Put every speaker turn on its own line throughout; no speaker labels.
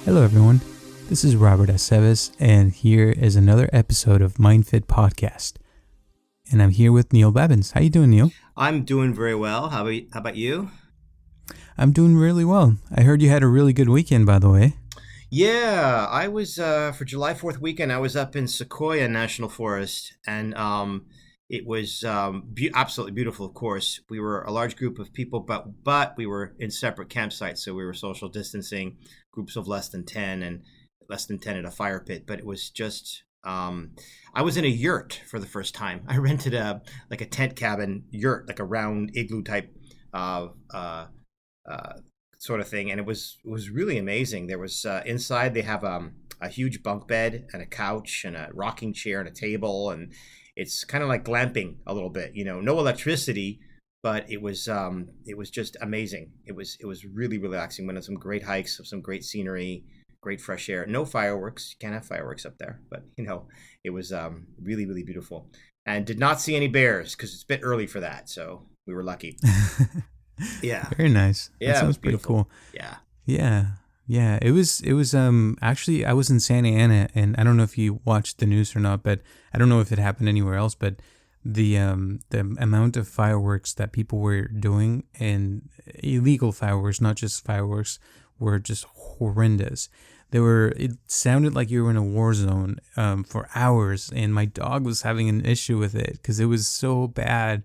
Hello, everyone. This is Robert Aceves, and here is another episode of mindfitpodcast. And I'm here with Neil Babbins. How you doing, Neil?
I'm doing very well. How about you?
I'm doing really well. I heard you had a really good weekend, by the way.
Yeah, I was for July 4th weekend. I was up in Sequoia National Forest, and it was absolutely beautiful. Of course, we were a large group of people, but we were in separate campsites, so we were social distancing, groups of less than 10, and less than 10 at a fire pit. But it was just I was in a yurt for the first time. I rented a tent cabin yurt, like a round igloo type uh, uh, uh, sort of thing, and it was really amazing. There was inside they have a huge bunk bed and a couch and a rocking chair and a table, and it's kind of like glamping a little bit. No electricity, but it was just amazing. It was really relaxing. Went on some great hikes, some great scenery, great fresh air. No fireworks. You can't have fireworks up there, but it was really really beautiful. And did not see any bears because it's a bit early for that, so we were lucky. Yeah.
Very nice. That
Yeah, it was
sounds pretty
beautiful.
cool.
Yeah.
Yeah. Yeah, it was actually I was in Santa Ana, and I don't know if you watched the news or not, but I don't know if it happened anywhere else, but the amount of fireworks that people were doing, and illegal fireworks, not just fireworks, were just horrendous. It sounded like you were in a war zone for hours, and my dog was having an issue with it because it was so bad.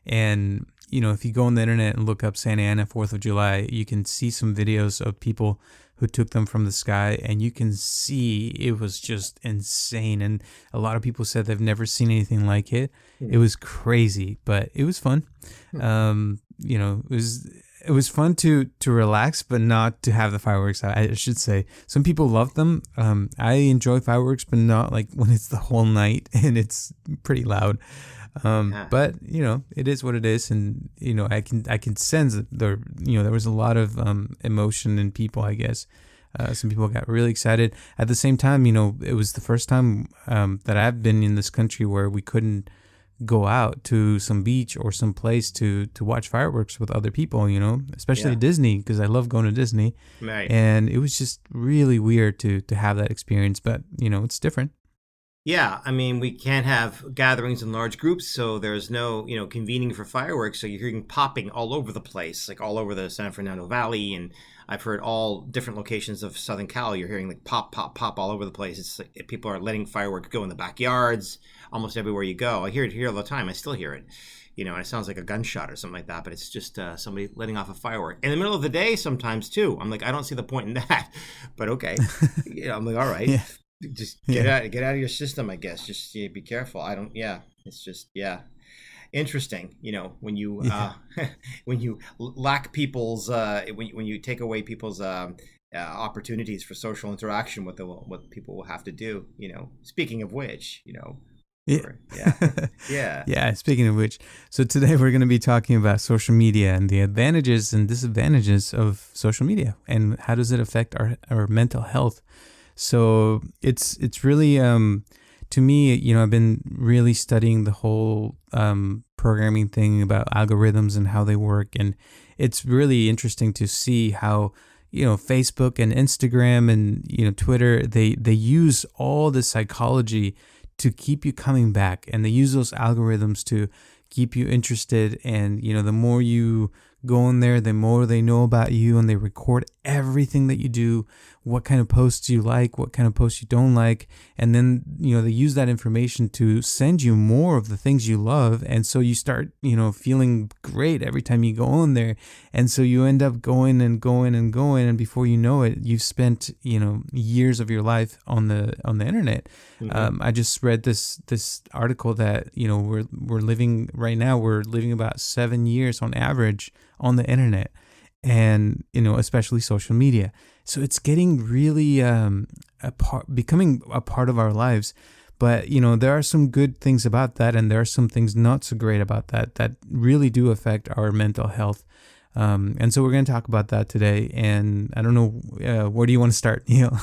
And if you go on the internet and look up Santa Ana 4th of July, you can see some videos of people who took them from the sky, and you can see it was just insane. And a lot of people said they've never seen anything like it. It was crazy, but it was fun. It was fun to relax, but not to have the fireworks out, I should say. Some people love them. I enjoy fireworks, but not like when it's the whole night and it's pretty loud.
Yeah.
But it is what it is, and I can sense that there was a lot of emotion in people, I guess. Some people got really excited. At the same time, it was the first time that I've been in this country where we couldn't go out to some beach or some place to watch fireworks with other people, especially
Yeah.
Disney, because I love going to Disney.
Right.
And it was just really weird to have that experience, but it's different.
Yeah, I mean, we can't have gatherings in large groups, so there's no, convening for fireworks. So you're hearing popping all over the place, like all over the San Fernando Valley, and I've heard all different locations of Southern Cal. You're hearing like pop, pop, pop all over the place. It's like people are letting fireworks go in the backyards, almost everywhere you go. I hear it here all the time. I still hear it, and it sounds like a gunshot or something like that, but it's just somebody letting off a firework in the middle of the day sometimes too. I'm like, I don't see the point in that, but okay, I'm like, all right.
Yeah.
Just
Yeah.
get out of your system, I guess. Just be careful. I don't. Yeah, it's just interesting. When you
Yeah.
when you lack people's when you take away people's opportunities for social interaction, what people will have to do. Speaking of which,
Yeah.
yeah, yeah.
Yeah, speaking of which, so today we're going to be talking about social media and the advantages and disadvantages of social media, and how does it affect our mental health. So it's really to me, I've been really studying the whole programming thing about algorithms and how they work, and it's really interesting to see how Facebook and Instagram and Twitter, they use all the psychology to keep you coming back, and they use those algorithms to keep you interested. And the more you go in there, the more they know about you, and they record everything that you do, what kind of posts you like, what kind of posts you don't like, and then they use that information to send you more of the things you love. And so you start feeling great every time you go on there, and so you end up going and going and going, and before you know it, you've spent years of your life on the internet. I just read this article that we're living right now, we're living about 7 years on average on the internet, and especially social media. So it's getting really becoming a part of our lives. But there are some good things about that, and there are some things not so great about that really do affect our mental health. And so we're going to talk about that today. And I don't know, where do you want to start, Neil?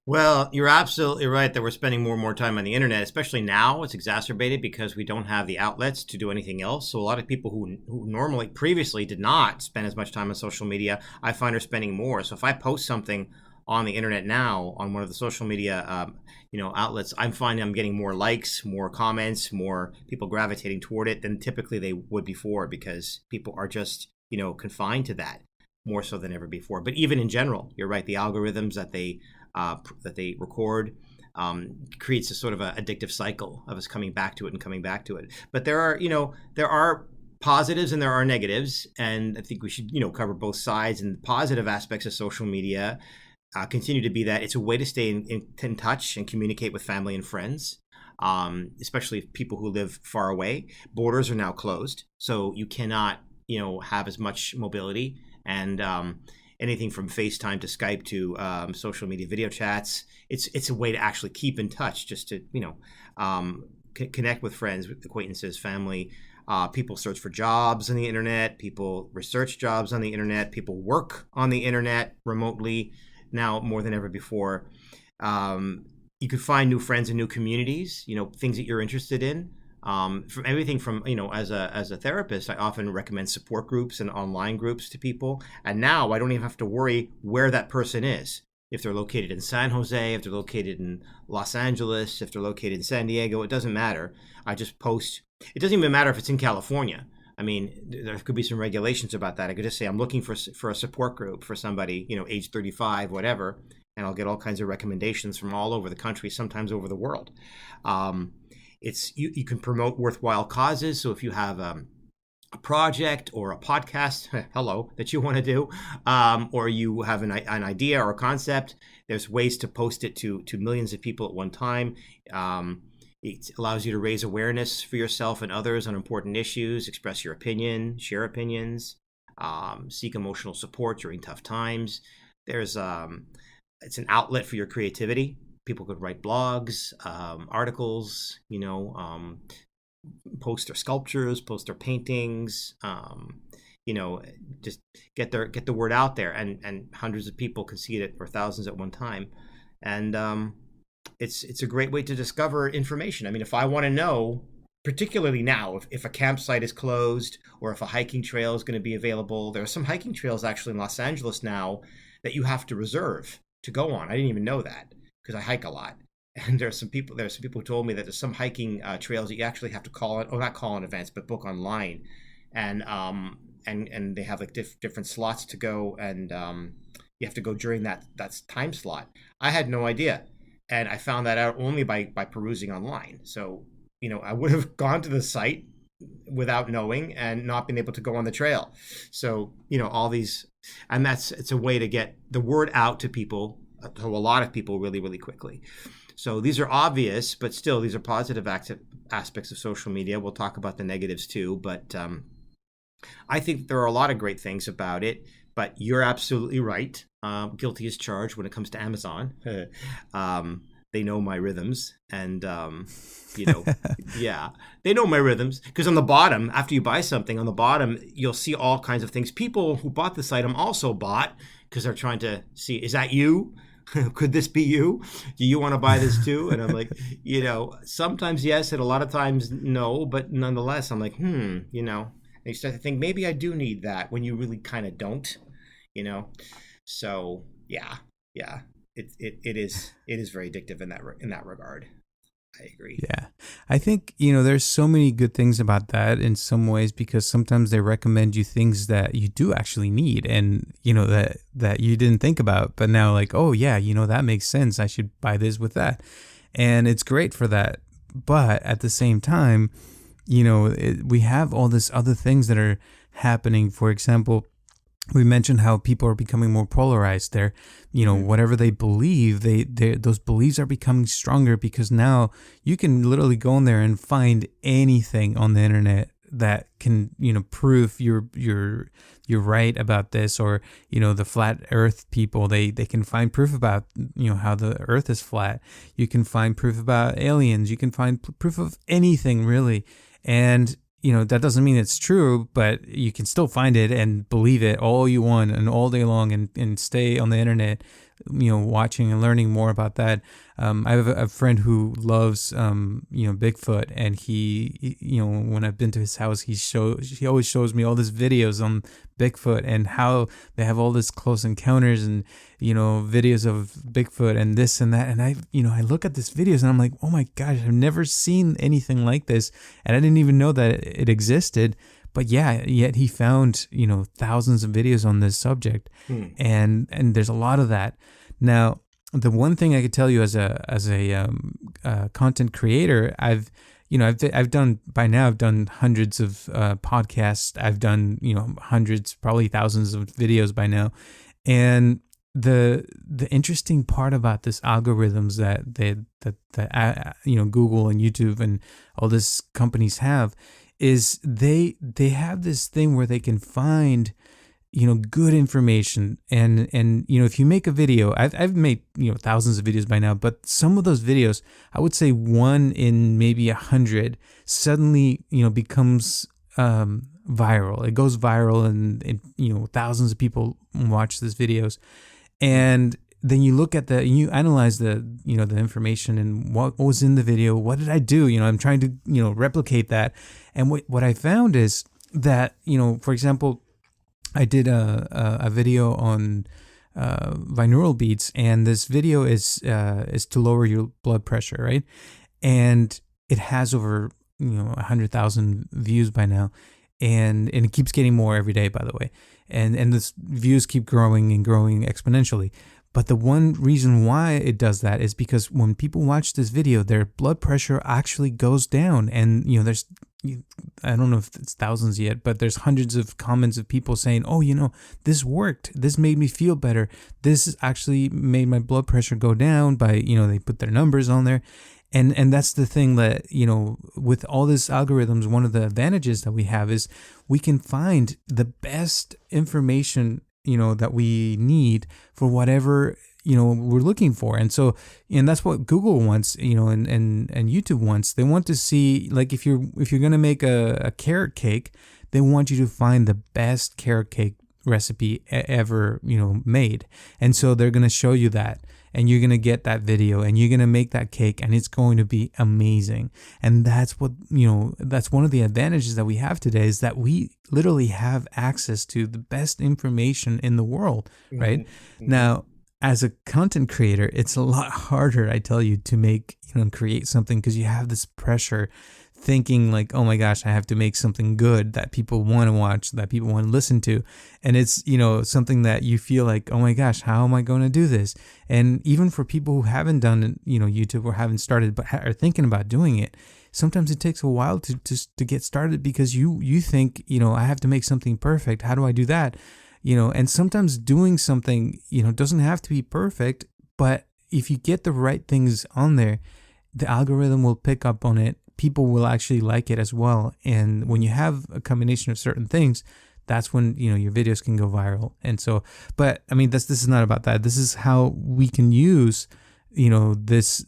Well, you're absolutely right that we're spending more and more time on the internet, especially now. It's exacerbated because we don't have the outlets to do anything else. So a lot of people who previously did not spend as much time on social media, I find are spending more. So if I post something on the internet now on one of the social media outlets, I'm finding I'm getting more likes, more comments, more people gravitating toward it than typically they would before, because people are just confined to that more so than ever before. But even in general, you're right, the algorithms that they record creates a sort of a addictive cycle of us coming back to it and coming back to it. But there are positives and there are negatives, and I think we should cover both sides. And positive aspects of social media continue to be that it's a way to stay in touch and communicate with family and friends, especially people who live far away. Borders are now closed, so you cannot have as much mobility, and anything from FaceTime to Skype to social media video chats. It's a way to actually keep in touch, just to connect with friends, with acquaintances, family. People search for jobs on the internet. People research jobs on the internet. People work on the internet remotely now more than ever before. You could find new friends and new communities, things that you're interested in. From everything from, as a therapist, I often recommend support groups and online groups to people. And now I don't even have to worry where that person is. If they're located in San Jose, if they're located in Los Angeles, if they're located in San Diego, it doesn't matter. I just post. It doesn't even matter if it's in California. I mean, there could be some regulations about that. I could just say I'm looking for a support group for somebody, age 35, whatever, and I'll get all kinds of recommendations from all over the country, sometimes over the world. You can promote worthwhile causes. So if you have a project or a podcast, that you want to do, or you have an idea or a concept, there's ways to post it to millions of people at one time. It allows you to raise awareness for yourself and others on important issues, express your opinion, share opinions, seek emotional support during tough times. It's an outlet for your creativity. People could write blogs, articles, post their sculptures, post their paintings, just get the word out there, and hundreds of people can see it, or thousands at one time. And it's a great way to discover information. I mean, if I want to know, particularly now, if a campsite is closed or if a hiking trail is going to be available, there are some hiking trails actually in Los Angeles now that you have to reserve to go on. I didn't even know that, because I hike a lot. And there are some people who told me that there's some hiking trails that you actually have to not call in advance, but book online. And they have like different slots to go, and you have to go during that time slot. I had no idea. And I found that out only by perusing online. So, I would have gone to the site without knowing and not been able to go on the trail. So, all these, and it's a way to get the word out to people, to a lot of people, really, really quickly. So these are obvious, but still, these are positive aspects of social media. We'll talk about the negatives too, but I think there are a lot of great things about it. But you're absolutely right. Guilty as charged when it comes to Amazon. They know my rhythms, and yeah, they know my rhythms, because on the bottom, after you buy something, on the bottom you'll see all kinds of things people who bought this item also bought, because they're trying to see, is that you? Could this be you? Do you want to buy this too? And I'm like, sometimes yes, and a lot of times no, but nonetheless, I'm like, and you start to think, maybe I do need that, when you really kind of don't, So yeah, it is very addictive in that regard. I agree.
Yeah. I think, there's so many good things about that in some ways, because sometimes they recommend you things that you do actually need, and, that you didn't think about, but now like, oh yeah, that makes sense. I should buy this with that. And it's great for that. But at the same time, we have all this other things that are happening. For example, we mentioned how people are becoming more polarized. They're, whatever they believe, those beliefs are becoming stronger, because now you can literally go in there and find anything on the internet that can, prove you're right about this, or, the flat earth people, they can find proof about, how the earth is flat. You can find proof about aliens. You can find proof of anything, really. And that doesn't mean it's true, but you can still find it and believe it all you want and all day long, and stay on the internet, watching and learning more about that. I have a friend who loves, Bigfoot, and he, when I've been to his house, he always shows me all these videos on Bigfoot and how they have all this close encounters and, videos of Bigfoot and this and that. And I look at these videos and I'm like, oh my gosh, I've never seen anything like this. And I didn't even know that it existed. But yeah, yet he found, thousands of videos on this subject. And there's a lot of that. Now, the one thing I could tell you as a content creator, I've done hundreds of podcasts. I've done, hundreds, probably thousands of videos by now. And the interesting part about this algorithms that Google and YouTube and all these companies have is they have this thing where they can find good information. And if you make a video, I've made, thousands of videos by now, but some of those videos, I would say 1 in maybe 100 suddenly, becomes viral. It goes viral and thousands of people watch these videos. And then you look at you analyze the information and what was in the video. What did I do? I'm trying to, replicate that. And what I found is that, for example, I did a video on binaural beats, and this video is to lower your blood pressure, right? And it has over 100,000 views by now, and it keeps getting more every day, by the way. And this views keep growing and growing exponentially. But the one reason why it does that is because when people watch this video, their blood pressure actually goes down, and there's I don't know if it's thousands yet, but there's hundreds of comments of people saying, oh, this worked. This made me feel better. This actually made my blood pressure go down by, they put their numbers on there. And that's the thing that, with all these algorithms, one of the advantages that we have is we can find the best information, that we need for whatever we're looking for. And so, and that's what Google wants, and YouTube wants. They want to see, like, if you're going to make a carrot cake, they want you to find the best carrot cake recipe ever, made. And so they're going to show you that, and you're going to get that video, and you're going to make that cake, and it's going to be amazing. And that's what, that's one of the advantages that we have today, is that we literally have access to the best information in the world, right? Mm-hmm. Now, as a content creator, it's a lot harder, I tell you, to make, create something, because you have this pressure thinking like, oh my gosh, I have to make something good that people want to watch, that people want to listen to. And it's, something that you feel like, oh my gosh, how am I going to do this? And even for people who haven't done, YouTube, or haven't started, but are thinking about doing it, sometimes it takes a while to get started, because you think, I have to make something perfect. How do I do that? And sometimes doing something, doesn't have to be perfect, but if you get the right things on there, the algorithm will pick up on it. People will actually like it as well. And when you have a combination of certain things, that's when, your videos can go viral. And so, but I mean, this is not about that. This is how we can use, this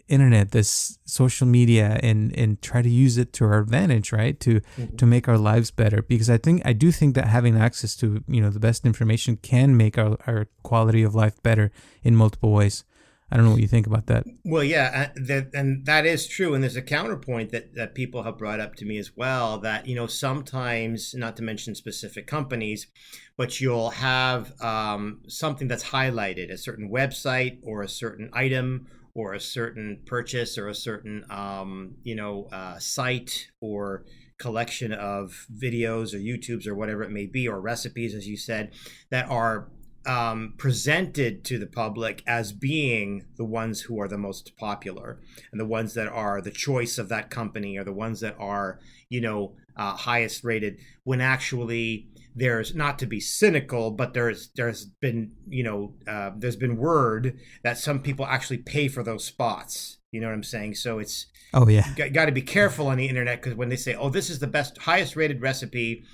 internet, this social media, and try to use it to our advantage, right? To make our lives better. Because I do think that having access to, the best information can make our quality of life better in multiple ways. I don't know what you think about that.
Well, yeah, and that is true. And there's a counterpoint that people have brought up to me as well, that, sometimes, not to mention specific companies, but you'll have something that's highlighted, a certain website or a certain item or a certain purchase or a certain, site or collection of videos or YouTubes or whatever it may be, or recipes, as you said, that are presented to the public as being the ones who are the most popular, and the ones that are the choice of that company, or the ones that are, highest rated, when actually there's, not to be cynical, but there's been, there's been word that some people actually pay for those spots. You know what I'm saying? So it's,
oh yeah,
got to be careful on the internet, because when they say, oh, this is the best, highest rated recipe,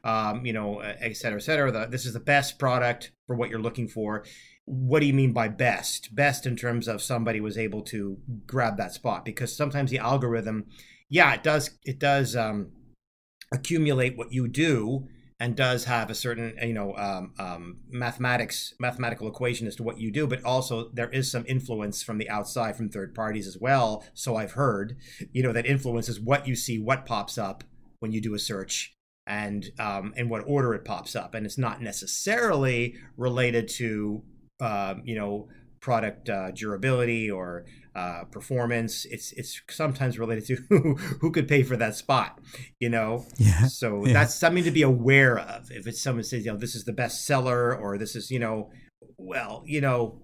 et cetera, this is the best product for what you're looking for. What do you mean by best? Best in terms of somebody was able to grab that spot, because sometimes the algorithm, yeah, it does accumulate what you do, and does have a certain, mathematical equation as to what you do, but also there is some influence from the outside, from third parties as well. So I've heard, that influences what you see, what pops up when you do a search. and what order it pops up, and it's not necessarily related to you know, product durability or performance. It's sometimes related to who could pay for that spot, you know.
Yeah.
So
Yeah.
that's something to be aware of. If it's someone says, you know, this is the best seller, or this is, you know, well, you know,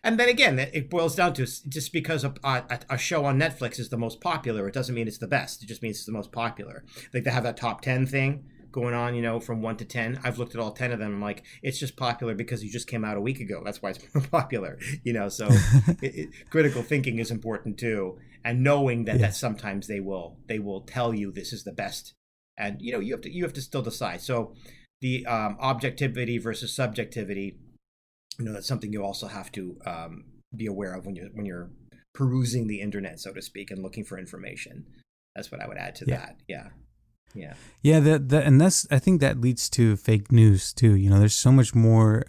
and then again, it boils down to, just because a show on Netflix is the most popular, it doesn't mean it's the best. It just means it's the most popular. Like they have that top 10 thing going on, you know, from 1 to 10. I've looked at all 10 of them. I'm like, it's just popular because you just came out a week ago. That's why it's more popular, you know. So critical thinking is important too. And knowing that
Yes.
sometimes they will tell you this is the best. And, you know, you have to still decide. So the objectivity versus subjectivity, you know, that's something you also have to be aware of when you're perusing the internet, so to speak, and looking for information. That's what I would add to
Yeah.
that. Yeah, yeah.
Yeah, and that's, I think that leads to fake news too. You know, there's so much more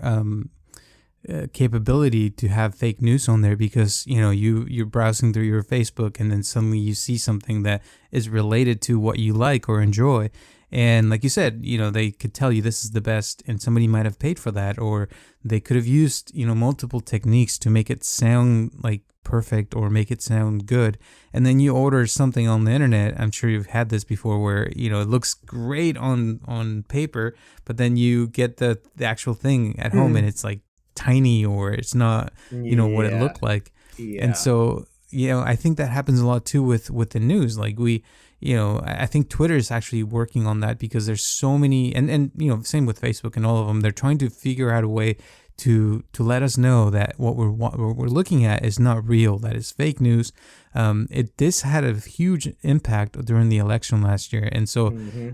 capability to have fake news on there, because you know you're browsing through your Facebook and then suddenly you see something that is related to what you like or enjoy, and like you said, you know, they could tell you this is the best, and somebody might have paid for that, or they could have used, you know, multiple techniques to make it sound like perfect or make it sound good, and then you order something on the internet. I'm sure you've had this before, where you know it looks great on paper, but then you get the actual thing at home and it's like tiny, or it's not, you know, what it
Yeah,
looked like. And
yeah.
so, you know, I think that happens a lot too with the news. Like we, you know, I think Twitter is actually working on that, because there's so many, and you know, same with Facebook and all of them. They're trying to figure out a way to let us know that what we're looking at is not real, that is fake news. This had a huge impact during the election last year, and so
Hmm.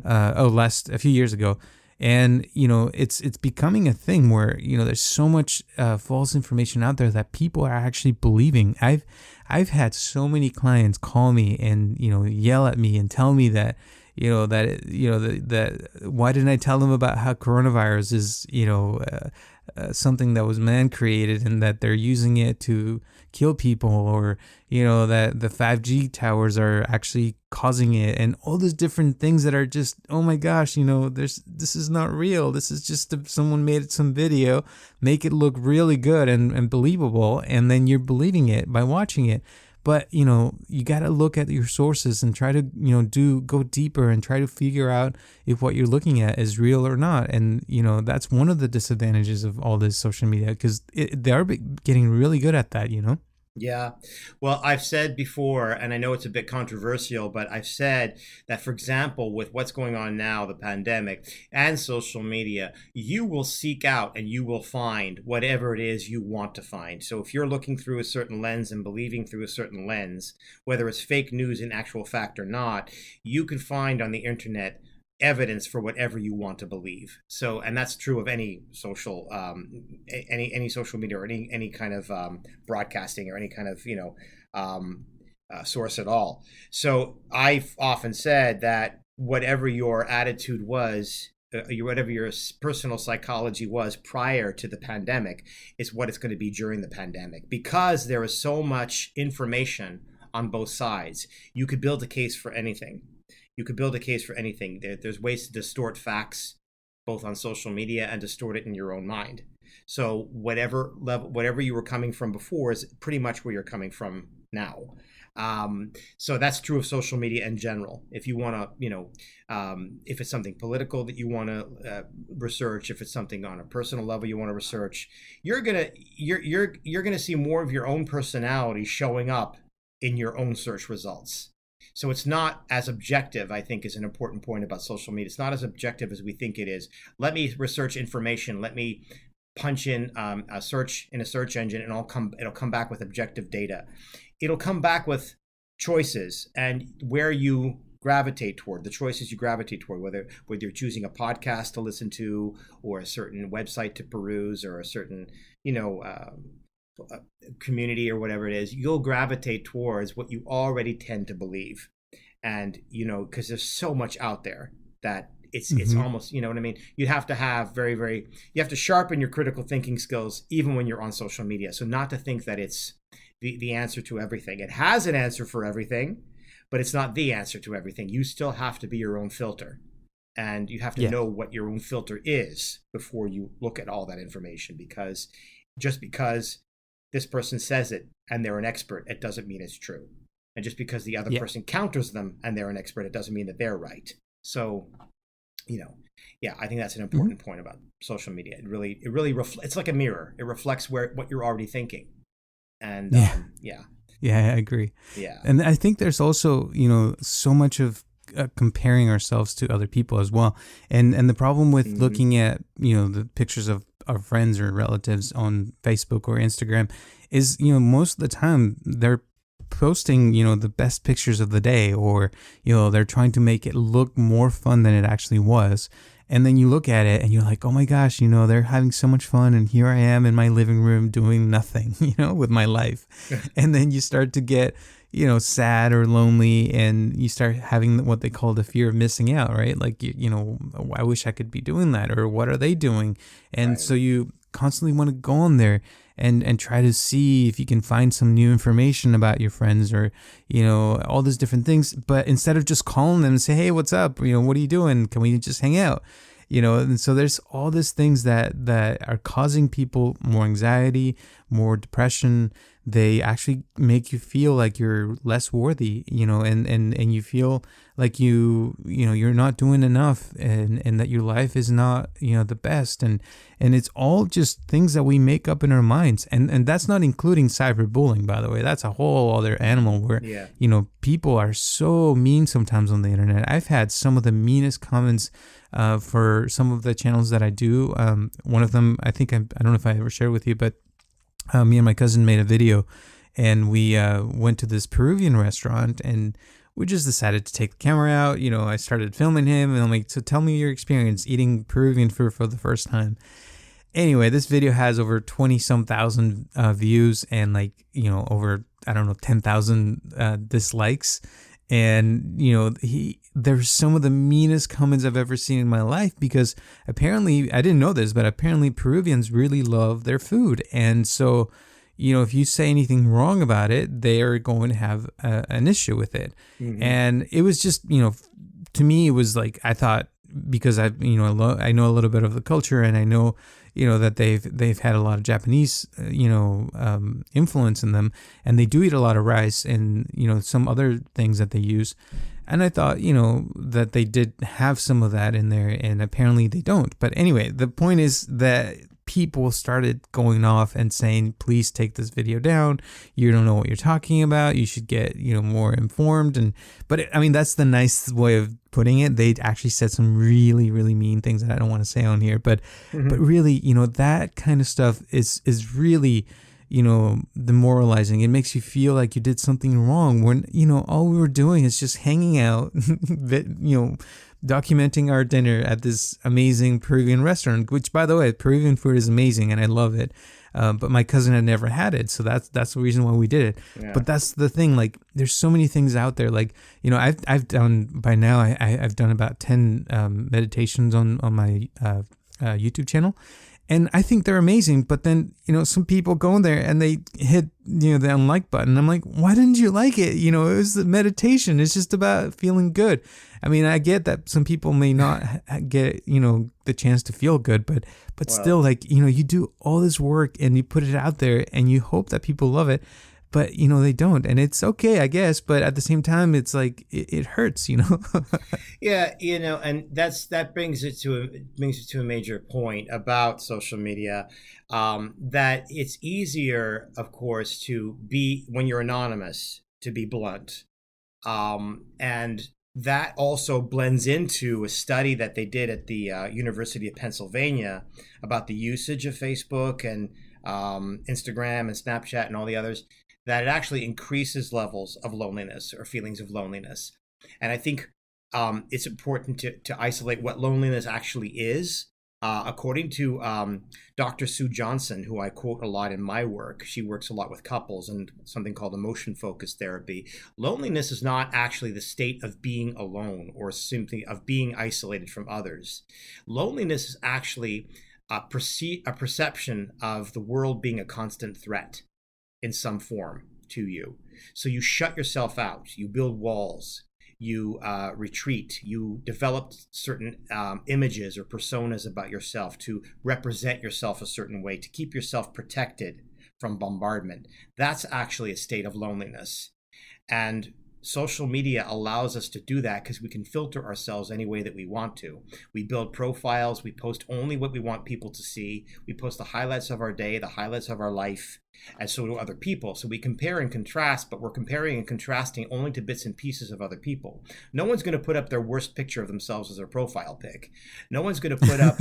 last a few years ago. And you know, it's becoming a thing where, you know, there's so much false information out there that people are actually believing. I've had so many clients call me and, you know, yell at me and tell me that, you know, that why didn't I tell them about how coronavirus is, you know, something that was man created, and that they're using it to kill people, or you know, that the 5G towers are actually causing it, and all these different things that are just, oh my gosh, you know, this is not real. This is just someone made some video, make it look really good and believable, and then you're believing it by watching it. But you know, you got to look at your sources and try to, you know, go deeper and try to figure out if what you're looking at is real or not. And you know, that's one of the disadvantages of all this social media, because they are getting really good at that, you know.
Yeah. Well, I've said before, and I know it's a bit controversial, but I've said that, for example, with what's going on now, the pandemic and social media, you will seek out and you will find whatever it is you want to find. So if you're looking through a certain lens and believing through a certain lens, whether it's fake news in actual fact or not, you can find on the internet evidence for whatever you want to believe. So, and that's true of any social, any social media, or any kind of broadcasting, or any kind of, you know, source at all. So I've often said that whatever your attitude was, whatever your personal psychology was prior to the pandemic, is what it's going to be during the pandemic, because there is so much information on both sides. You could build a case for anything. You could build a case for anything. There's ways to distort facts, both on social media, and distort it in your own mind. So whatever level, whatever you were coming from before, is pretty much where you're coming from now. So that's true of social media in general. If you want to, you know, if it's something political that you want to research, if it's something on a personal level you want to research, you're gonna see more of your own personality showing up in your own search results. So it's not as objective, I think, is an important point about social media. It's not as objective as we think it is. Let me research information. Let me punch in a search in a search engine, and it'll come back with objective data. It'll come back with choices and where you gravitate toward, the choices you gravitate toward, whether you're choosing a podcast to listen to, or a certain website to peruse, or a certain, you know, community, or whatever it is. You'll gravitate towards what you already tend to believe. And, you know, because there's so much out there that it's
Mm-hmm.
almost, you know what I mean, you have to have you have to sharpen your critical thinking skills even when you're on social media. So not to think that it's the answer to everything. It has an answer for everything, but it's not the answer to everything. You still have to be your own filter. And you have to
Yeah.
know what your own filter is before you look at all that information, because just because this person says it and they're an expert, it doesn't mean it's true. And just because the other
Yeah.
person counters them and they're an expert, it doesn't mean that they're right. So, you know, yeah, I think that's an
Hmm.
important point about social media. It's like a mirror. It reflects what you're already thinking. And
Yeah.
yeah,
Yeah, I agree.
yeah.
And I think there's also, so much of comparing ourselves to other people as well. And the problem with
Hmm.
looking at, the pictures of our friends or relatives on Facebook or Instagram is, most of the time they're posting, the best pictures of the day, or, they're trying to make it look more fun than it actually was. And then you look at it and you're like, oh my gosh, they're having so much fun. And here I am in my living room doing nothing, with my life. And then you start to get, sad or lonely, and you start having what they call the fear of missing out, right? Like, I wish I could be doing that, or what are they doing? And
Right.
so you constantly want to go on there and try to see if you can find some new information about your friends, or, all these different things. But instead of just calling them and say, hey, what's up? What are you doing? Can we just hang out? And so there's all these things that are causing people more anxiety, more depression. They actually make you feel like you're less worthy, and you feel like you're not doing enough, and that your life is not, the best. And it's all just things that we make up in our minds. And that's not including cyberbullying, by the way. That's a whole other animal where,
Yeah.
people are so mean sometimes on the internet. I've had some of the meanest comments for some of the channels that I do. One of them, I think, I don't know if I ever shared with you, but me and my cousin made a video, and we went to this Peruvian restaurant, and we just decided to take the camera out. I started filming him, and I'm like, so tell me your experience eating Peruvian food for the first time. Anyway, this video has over 20 some thousand views, and like, over, I don't know, 10,000 dislikes. And, there's some of the meanest comments I've ever seen in my life, because apparently, I didn't know this, but apparently Peruvians really love their food. And so, if you say anything wrong about it, they are going to have an issue with it.
Hmm.
And it was just, to me, it was like, I thought, because I know a little bit of the culture, and I know, that they've had a lot of Japanese, influence in them, and they do eat a lot of rice and, some other things that they use. And I thought, that they did have some of that in there, and apparently they don't. But anyway, the point is that people started going off and saying, please take this video down. You don't know what you're talking about. You should get, more informed. But I mean, that's the nice way of putting it. They actually said some really, really mean things that I don't want to say on here. But
Hmm.
really, that kind of stuff is really, demoralizing. It makes you feel like you did something wrong when, all we were doing is just hanging out, documenting our dinner at this amazing Peruvian restaurant, which, by the way, Peruvian food is amazing and I love it. But my cousin had never had it, so that's the reason why we did it.
Yeah.
But that's the thing. Like, there's so many things out there. Like, I've done by now. I've done about 10 meditations on my YouTube channel, and I think they're amazing. But then, some people go in there and they hit, the unlike button. I'm like, why didn't you like it? It was the meditation. It's just about feeling good. I mean, I get that some people may not get, the chance to feel good, but still,
Well,
like, you do all this work and you put it out there and you hope that people love it, but, they don't. And it's okay, I guess. But at the same time, it's like, it hurts.
yeah, and that brings it to a major point about social media. That it's easier, of course, to be when you're anonymous, to be blunt. And that also blends into a study that they did at the University of Pennsylvania about the usage of Facebook and Instagram and Snapchat and all the others, that it actually increases levels of loneliness or feelings of loneliness. And I think it's important to isolate what loneliness actually is. According to Dr. Sue Johnson, who I quote a lot in my work, she works a lot with couples and something called emotion focused therapy. Loneliness is not actually the state of being alone or simply of being isolated from others. Loneliness is actually a perception of the world being a constant threat in some form to you. So you shut yourself out, you build walls, you retreat, you develop certain images or personas about yourself to represent yourself a certain way, to keep yourself protected from bombardment. That's actually a state of loneliness. And social media allows us to do that because we can filter ourselves any way that we want to. We build profiles. We post only what we want people to see. We post the highlights of our day, the highlights of our life, and so do other people. So we compare and contrast, but we're comparing and contrasting only to bits and pieces of other people. No one's going to put up their worst picture of themselves as their profile pic. No one's going to put up,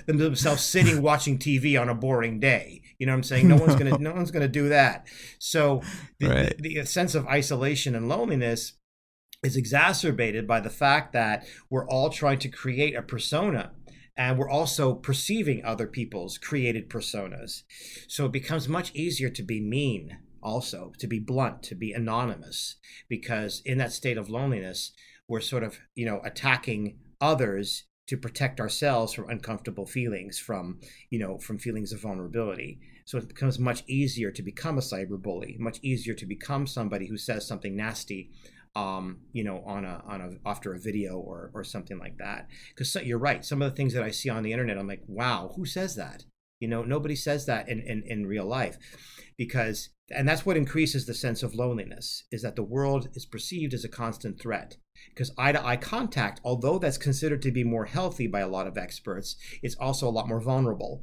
themselves sitting watching TV on a boring day. You know what I'm saying? No one's going to do that. So the sense of isolation and loneliness is exacerbated by the fact that we're all trying to create a persona. And we're also perceiving other people's created personas. So it becomes much easier to be mean also, to be blunt, to be anonymous, because in that state of loneliness, we're sort of, attacking others to protect ourselves from uncomfortable feelings, from feelings of vulnerability. So it becomes much easier to become a cyberbully, much easier to become somebody who says something nasty after a video or something like that. Because you're right. Some of the things that I see on the internet, I'm like, wow, who says that? Nobody says that in real life, and that's what increases the sense of loneliness, is that the world is perceived as a constant threat. Because eye-to-eye contact, although that's considered to be more healthy by a lot of experts, it's also a lot more vulnerable.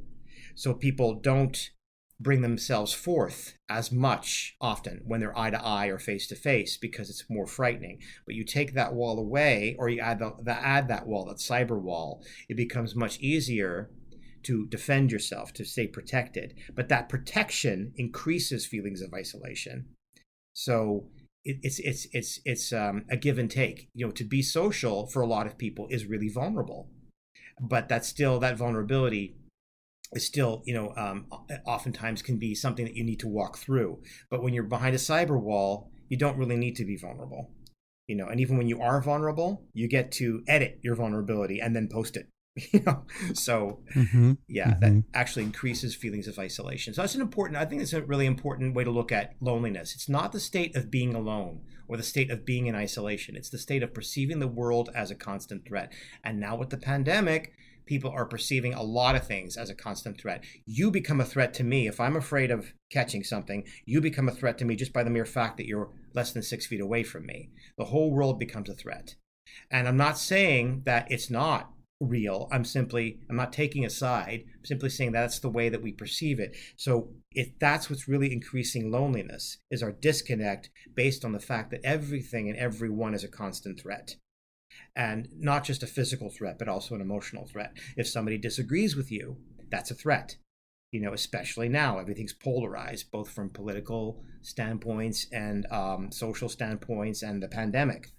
So people don't bring themselves forth as much often when they're eye to eye or face to face, because it's more frightening. But you take that wall away, or you add that wall, that cyber wall, it becomes much easier to defend yourself, to stay protected. But that protection increases feelings of isolation. So it's a give and take. To be social for a lot of people is really vulnerable, but that vulnerability is still, oftentimes can be something that you need to walk through. But when you're behind a cyber wall, you don't really need to be vulnerable, and even when you are vulnerable, you get to edit your vulnerability and then post it, So that actually increases feelings of isolation. So I think it's a really important way to look at loneliness. It's not the state of being alone or the state of being in isolation. It's the state of perceiving the world as a constant threat. And now with the pandemic, people are perceiving a lot of things as a constant threat. You become a threat to me. If I'm afraid of catching something, you become a threat to me just by the mere fact that you're less than 6 feet away from me. The whole world becomes a threat. And I'm not saying that it's not real. I'm not taking a side. I'm simply saying that's the way that we perceive it. So if that's what's really increasing loneliness, is our disconnect based on the fact that everything and everyone is a constant threat. And not just a physical threat, but also an emotional threat. If somebody disagrees with you, that's a threat. Especially now, everything's polarized, both from political standpoints and social standpoints, and the pandemic.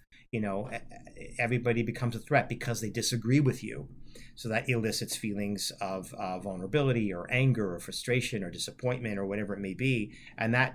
Everybody becomes a threat because they disagree with you. So that elicits feelings of vulnerability or anger or frustration or disappointment or whatever it may be. And that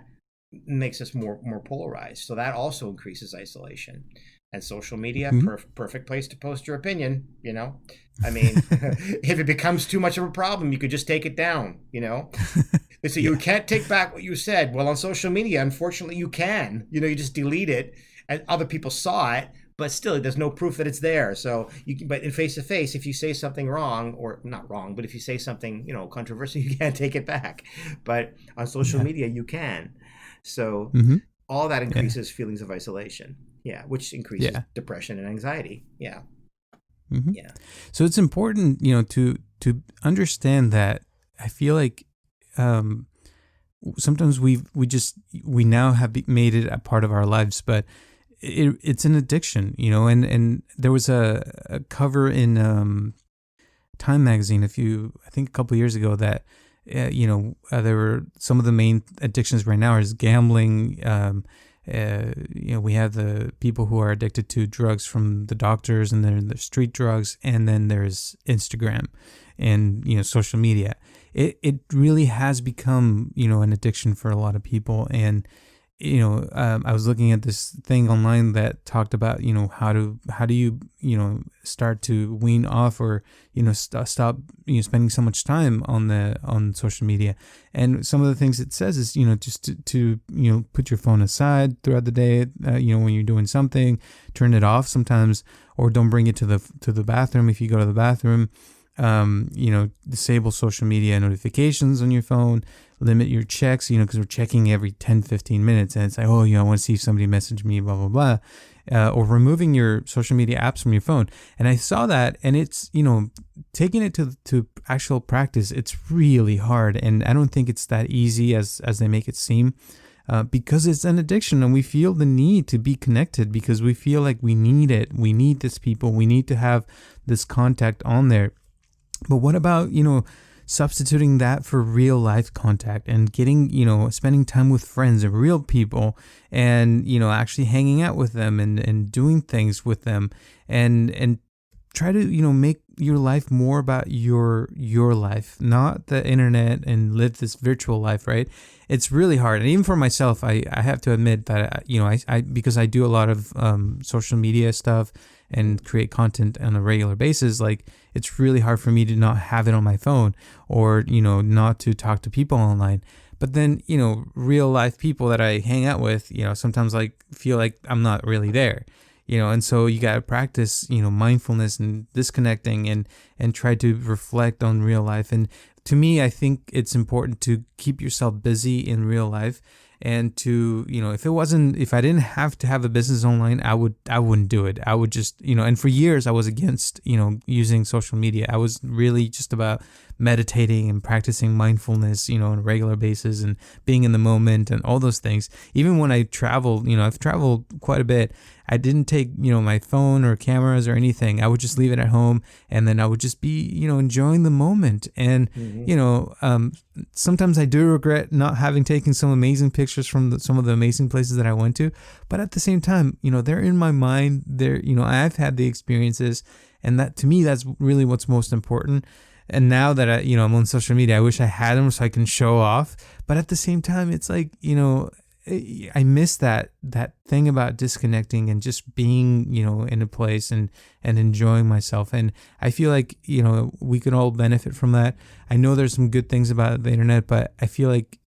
makes us more polarized. So that also increases isolation. And social media, perfect place to post your opinion, if it becomes too much of a problem, you could just take it down, They say you can't take back what you said. Well, on social media, unfortunately, you can. You just delete it, and other people saw it, but still, there's no proof that it's there. So but in face-to-face, if you say something wrong, or not wrong, but if you say something, controversial, you can't take it back. But on social media, you can. So all that increases feelings of isolation. Yeah, which increases depression and anxiety. Yeah. Yeah.
So it's important, to understand that. I feel like sometimes we now have made it a part of our lives, but it's an addiction, and there was a cover in Time magazine I think a couple of years ago that there were some of the main addictions right now is gambling. We have the people who are addicted to drugs from the doctors, and then there's street drugs, and then there's Instagram and, social media. It really has become, an addiction for a lot of people. And I was looking at this thing online that talked about, how do you, start to wean off or, stop, spending so much time on social media. And some of the things it says is, just to put your phone aside throughout the day, when you're doing something, turn it off sometimes, or don't bring it to the bathroom if you go to the bathroom. Disable social media notifications on your phone, limit your checks, because we're checking every 10, 15 minutes and it's like, oh, I want to see if somebody messaged me, blah, blah, blah. Or removing your social media apps from your phone. And I saw that, and it's, taking it to actual practice, it's really hard. And I don't think it's that easy as they make it seem. Because it's an addiction and we feel the need to be connected because we feel like we need it. We need this people. We need to have this contact on there. But what about, substituting that for real life contact and getting, spending time with friends and real people and, actually hanging out with them and doing things with them and try to, make your life more about your life, not the internet, and live this virtual life, right? It's really hard. And even for myself, I have to admit that, I because I do a lot of social media stuff and create content on a regular basis, like it's really hard for me to not have it on my phone or, not to talk to people online. But then, real life people that I hang out with, sometimes like feel like I'm not really there, and so you got to practice, mindfulness and disconnecting and try to reflect on real life. And to me, I think it's important to keep yourself busy in real life. And to, if I didn't have to have a business online, I wouldn't do it. I would just, and for years I was against, using social media. I was really just about meditating and practicing mindfulness, on a regular basis and being in the moment and all those things. Even when I traveled, I've traveled quite a bit. I didn't take, my phone or cameras or anything. I would just leave it at home and then I would just be, enjoying the moment. And, sometimes I do regret not having taken some amazing pictures from some of the amazing places that I went to. But at the same time, they're in my mind. They're, I've had the experiences, and that to me, that's really what's most important. And now that I'm on social media, I wish I had them so I can show off. But at the same time, it's like, I miss that thing about disconnecting and just being, in a place and enjoying myself. And I feel like, we can all benefit from that. I know there's some good things about the internet, but I feel like,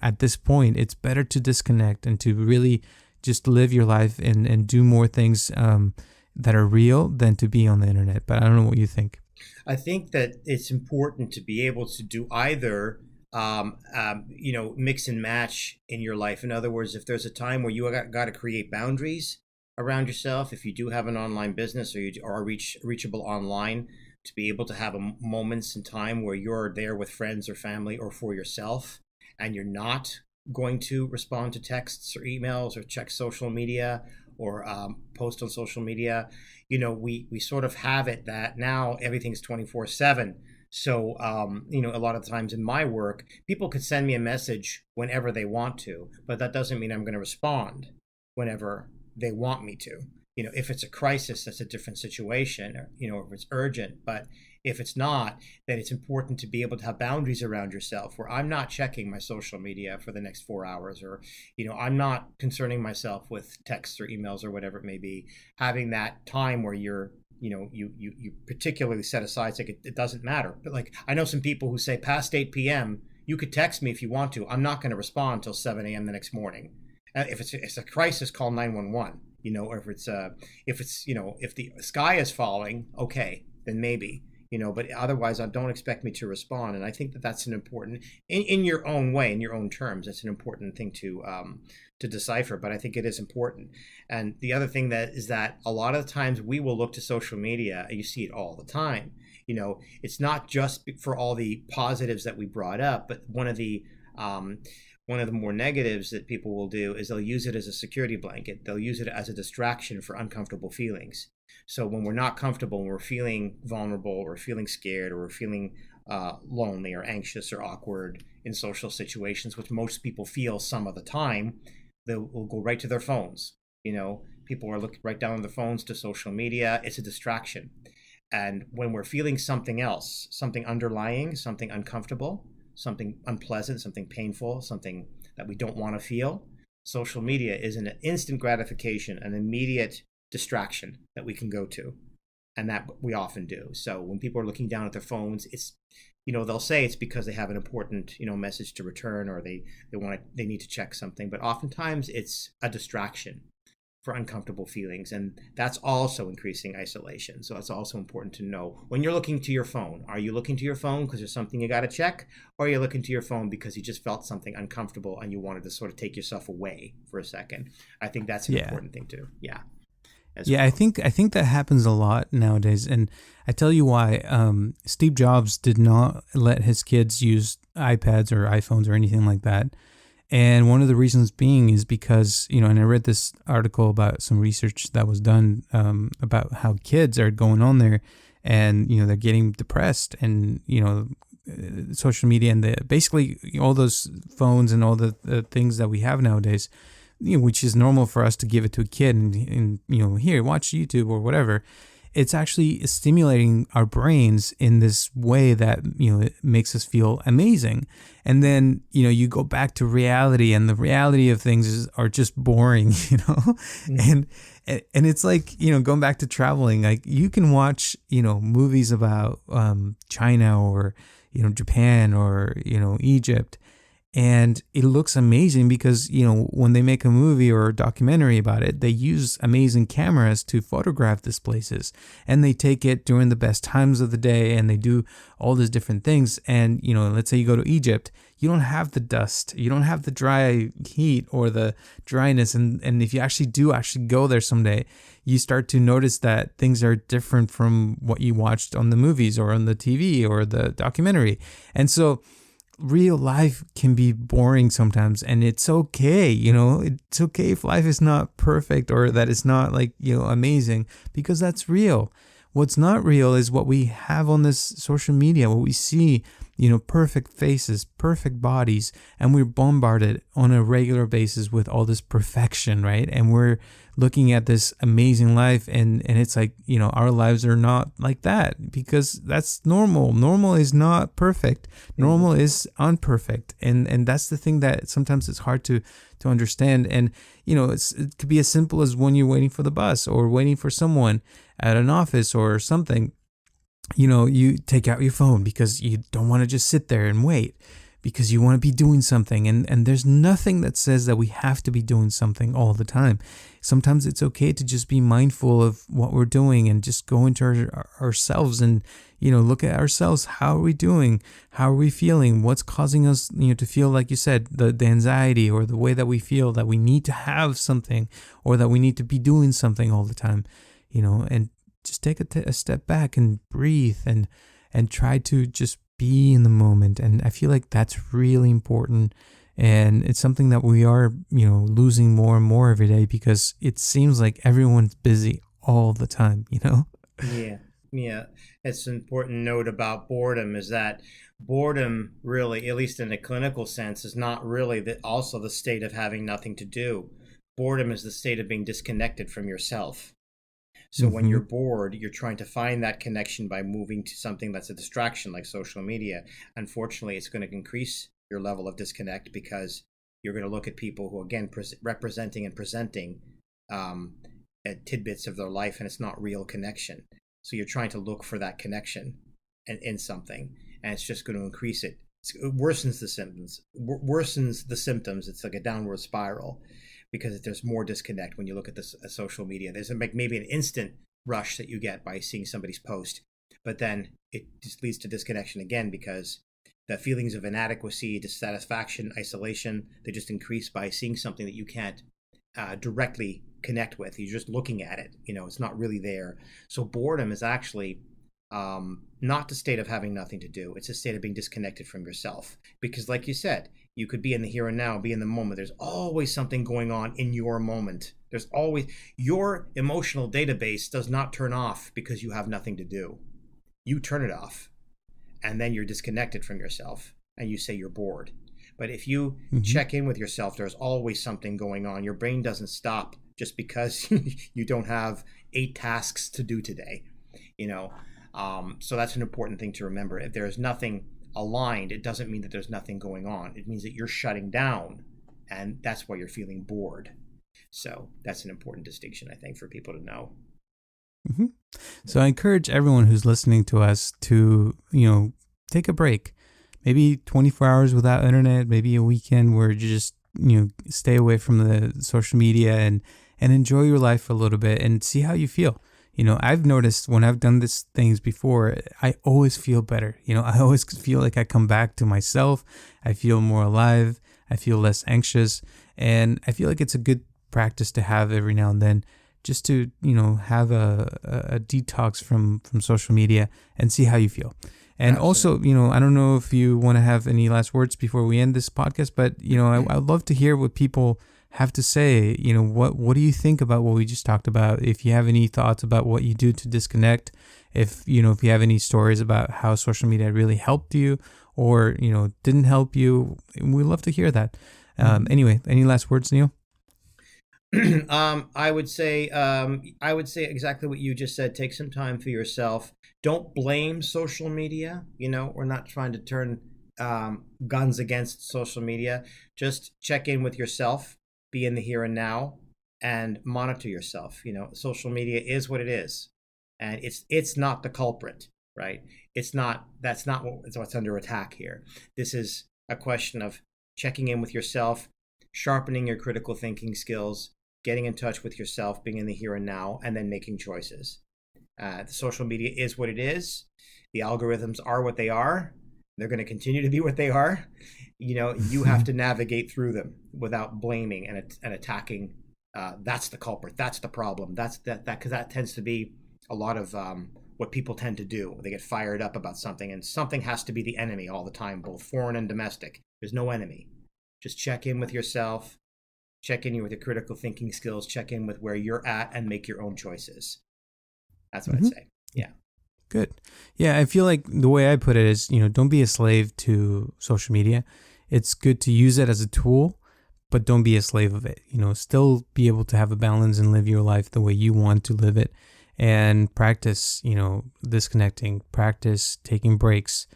at this point, it's better to disconnect and to really just live your life and do more things that are real than to be on the internet. But I don't know what you think.
I think that it's important to be able to do either, mix and match in your life. In other words, if there's a time where you got to create boundaries around yourself, if you do have an online business or you are reachable online, to be able to have moments in time where you're there with friends or family or for yourself, and you're not going to respond to texts or emails or check social media or post on social media. We sort of have it that now everything's 24/7. So, a lot of times in my work, people could send me a message whenever they want to, but that doesn't mean I'm going to respond whenever they want me to. If it's a crisis, that's a different situation, or, if it's urgent. But if it's not, then it's important to be able to have boundaries around yourself where I'm not checking my social media for the next 4 hours, or, I'm not concerning myself with texts or emails or whatever it may be. Having that time where you're, you particularly set aside, it's like it doesn't matter. But like, I know some people who say past 8 p.m., you could text me if you want to. I'm not going to respond until 7 a.m. the next morning. If it's a crisis, call 911. Or if it's if the sky is falling, okay, then maybe, but otherwise, don't expect me to respond. And I think that that's an important, in your own way, in your own terms, that's an important thing to decipher. But I think it is important. And the other thing that is that a lot of the times we will look to social media, and you see it all the time. It's not just for all the positives that we brought up, but one of the more negatives that people will do is they'll use it as a security blanket. They'll use it as a distraction for uncomfortable feelings. So when we're not comfortable, when we're feeling vulnerable or feeling scared or we're feeling lonely or anxious or awkward in social situations, which most people feel some of the time, they'll go right to their phones. People are looking right down on their phones to social media. It's a distraction. And when we're feeling something else, something underlying, something uncomfortable, something unpleasant, something painful, something that we don't want to feel, social media is an instant gratification, an immediate distraction that we can go to, and that we often do. So when people are looking down at their phones, it's, they'll say it's because they have an important, message to return, or they need to check something, but oftentimes it's a distraction for uncomfortable feelings, and that's also increasing isolation. So it's also important to know when you're looking to your phone, are you looking to your phone because there's something you got to check, or are you looking to your phone because you just felt something uncomfortable and you wanted to sort of take yourself away for a second? I think that's an important thing too. Yeah.
Yeah,
well.
I think that happens a lot nowadays, and I tell you why. Steve Jobs did not let his kids use iPads or iPhones or anything like that. And one of the reasons being is because, and I read this article about some research that was done about how kids are going on there and, they're getting depressed and, social media and basically all those phones and all the things that we have nowadays, which is normal for us to give it to a kid and here, watch YouTube or whatever. It's actually stimulating our brains in this way that, it makes us feel amazing. And then, you go back to reality, and the reality of things are just boring,
Mm-hmm.
and it's like, going back to traveling, like you can watch, movies about China or, Japan or, Egypt. And it looks amazing because, when they make a movie or a documentary about it, they use amazing cameras to photograph these places. And they take it during the best times of the day and they do all these different things. And, let's say you go to Egypt, you don't have the dust, you don't have the dry heat or the dryness. And if you actually go there someday, you start to notice that things are different from what you watched on the movies or on the TV or the documentary. And so, real life can be boring sometimes, and it's okay. It's okay if life is not perfect or that it's not like, amazing, because that's real. What's not real is what we have on this social media, what we see, perfect faces, perfect bodies, and we're bombarded on a regular basis with all this perfection, right? And we're looking at this amazing life, and it's like, our lives are not like that, because that's normal. Normal is not perfect.
Mm-hmm.
Normal is unperfect. And that's the thing that sometimes it's hard to understand. And, it could be as simple as when you're waiting for the bus or waiting for someone at an office or something. You take out your phone because you don't want to just sit there and wait, because you want to be doing something. And there's nothing that says that we have to be doing something all the time. Sometimes it's okay to just be mindful of what we're doing and just go into ourselves and, look at ourselves. How are we doing? How are we feeling? What's causing us, to feel, like you said, the anxiety or the way that we feel that we need to have something or that we need to be doing something all the time, and just take a step back and breathe and try to just be in the moment. And I feel like that's really important. And it's something that we are, losing more and more every day, because it seems like everyone's busy all the time.
Yeah, yeah. It's an important note about boredom, is that boredom really, at least in a clinical sense, is not really also the state of having nothing to do. Boredom is the state of being disconnected from yourself. So when
Mm-hmm.
you're bored, you're trying to find that connection by moving to something that's a distraction like social media. Unfortunately, it's going to increase your level of disconnect, because you're going to look at people who, again, representing and presenting um, tidbits of their life, and it's not real connection. So you're trying to look for that connection in something, and it's just going to increase it. It worsens the symptoms. Worsens the symptoms. It's like a downward spiral, because there's more disconnect when you look at this social media. There's maybe an instant rush that you get by seeing somebody's post, but then it just leads to disconnection again, because the feelings of inadequacy, dissatisfaction, isolation, they just increase by seeing something that you can't directly connect with. You're just looking at it. It's not really there. So boredom is actually not the state of having nothing to do. It's a state of being disconnected from yourself. Because, like you said, you could be in the here and now, be in the moment. There's always something going on in your moment. There's always, your emotional database does not turn off because you have nothing to do. You turn it off, and then you're disconnected from yourself, and you say you're bored. But if you
Mm-hmm.
check in with yourself, there's always something going on. Your brain doesn't stop just because you don't have 8 tasks to do today. You know, so that's an important thing to remember. If there's nothing aligned, it doesn't mean that there's nothing going on. It means that you're shutting down and that's why you're feeling bored. So that's an important distinction, I think, for people to know.
Mm-hmm. So I encourage everyone who's listening to us to, take a break. Maybe 24 hours without internet, maybe a weekend where you just, stay away from the social media and enjoy your life a little bit and see how you feel. I've noticed when I've done these things before, I always feel better. I always feel like I come back to myself. I feel more alive. I feel less anxious. And I feel like it's a good practice to have every now and then, just to, have a detox from social media and see how you feel. And
Absolutely.
also, I don't know if you want to have any last words before we end this podcast, but, I'd love to hear what people have to say. What do you think about what we just talked about? If you have any thoughts about what you do to disconnect, if you have any stories about how social media really helped you or, didn't help you, we'd love to hear that. Anyway, any last words, Neil?
I would say exactly what you just said. Take some time for yourself. Don't blame social media. We're not trying to turn guns against social media. Just check in with yourself, be in the here and now, and monitor yourself. Social media is what it is, and it's not the culprit, right? It's not. That's not what's under attack here. This is a question of checking in with yourself, sharpening your critical thinking skills, getting in touch with yourself, being in the here and now, and then making choices. The social media is what it is. The algorithms are what they are. They're going to continue to be what they are. You have to navigate through them without blaming and attacking. That's the culprit. That's the problem. Because that tends to be a lot of what people tend to do. They get fired up about something, and something has to be the enemy all the time, both foreign and domestic. There's no enemy. Just check in with yourself. Check in with your critical thinking skills, check in with where you're at, and make your own choices. That's what I'd say. Yeah.
Good. Yeah, I feel like the way I put it is, don't be a slave to social media. It's good to use it as a tool, but don't be a slave of it. Still be able to have a balance and live your life the way you want to live it, and practice, disconnecting, practice taking breaks,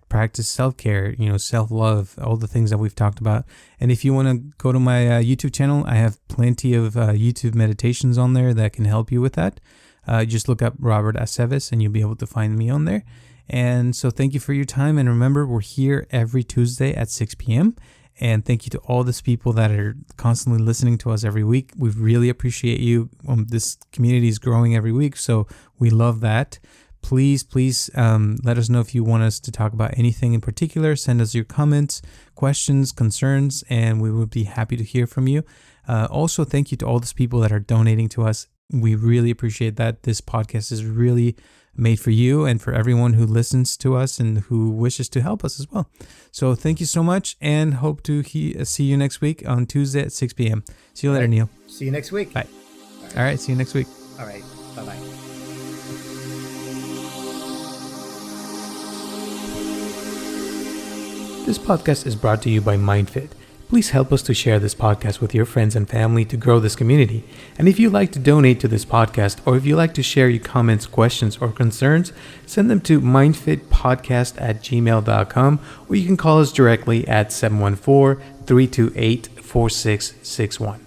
practice self-care, self-love, all the things that we've talked about. And if you want to go to my YouTube channel, I have plenty of YouTube meditations on there that can help you with that. Just look up Robert Aceves and you'll be able to find me on there. And so thank you for your time. And remember, we're here every Tuesday at 6 p.m. And thank you to all these people that are constantly listening to us every week. We really appreciate you. This community is growing every week, so we love that. Please let us know if you want us to talk about anything in particular. Send us your comments, questions, concerns, and we would be happy to hear from you. Also, thank you to all those people that are donating to us. We really appreciate that. This podcast is really made for you and for everyone who listens to us and who wishes to help us as well. So thank you so much, and hope to see you next week on Tuesday at 6 p.m. See you later, Neil.
See you next week.
Bye. All right. See you next week.
All right. Bye-bye.
This podcast is brought to you by MindFit. Please help us to share this podcast with your friends and family to grow this community. And if you'd like to donate to this podcast, or if you'd like to share your comments, questions, or concerns, send them to mindfitpodcast@gmail.com, or you can call us directly at 714-328-4661.